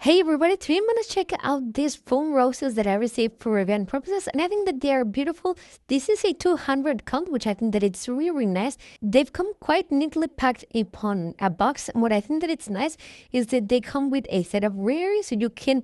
Hey everybody, today I'm gonna check out these foam roses that I received for review purposes, and I think that they are beautiful. This is a 200 count, which I think that it's really nice. They've come quite neatly packed upon a box, and what I think that it's nice is that they come with a set of rares, so you can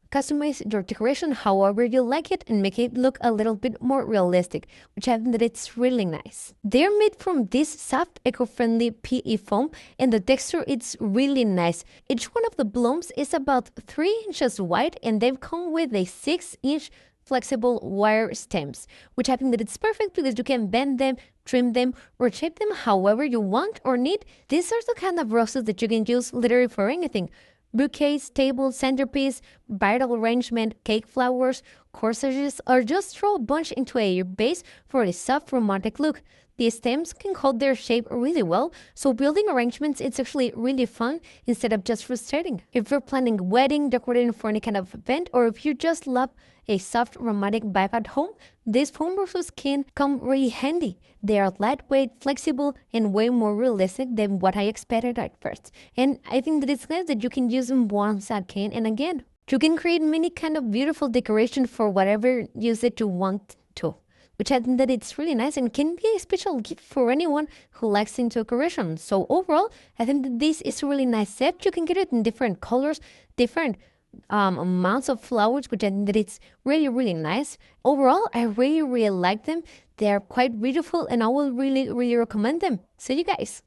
customize your decoration however you like it and make it look a little bit more realistic, which I think that it's really nice. They're made from this soft, eco-friendly PE foam, and the texture is really nice. Each one of the blooms is about 3 inches wide, and they've come with a 6-inch flexible wire stems, which I think that it's perfect because you can bend them, trim them, or shape them however you want or need. These are the kind of roses that you can use literally for anything. Bouquets, tables, centerpiece, bridal arrangement, cake flowers, corsages, or just throw a bunch into a vase for a soft romantic look. These stems can hold their shape really well, so building arrangements it's actually really fun instead of just frustrating. If you're planning a wedding, decorating for any kind of event, or if you just love a soft romantic vibe at home, these foam roses can come really handy. They are lightweight, flexible, and way more realistic than what I expected at first. And I think that it's nice that you can use them once again and again. You can create many kind of beautiful decoration for whatever use that you want to, which I think that it's really nice and can be a special gift for anyone who likes into decoration. So overall, I think that this is a really nice set. You can get it in different colors, different amounts of flowers, which I think that it's really nice. Overall, I really like them. They're quite beautiful, and I will really recommend them. See you guys.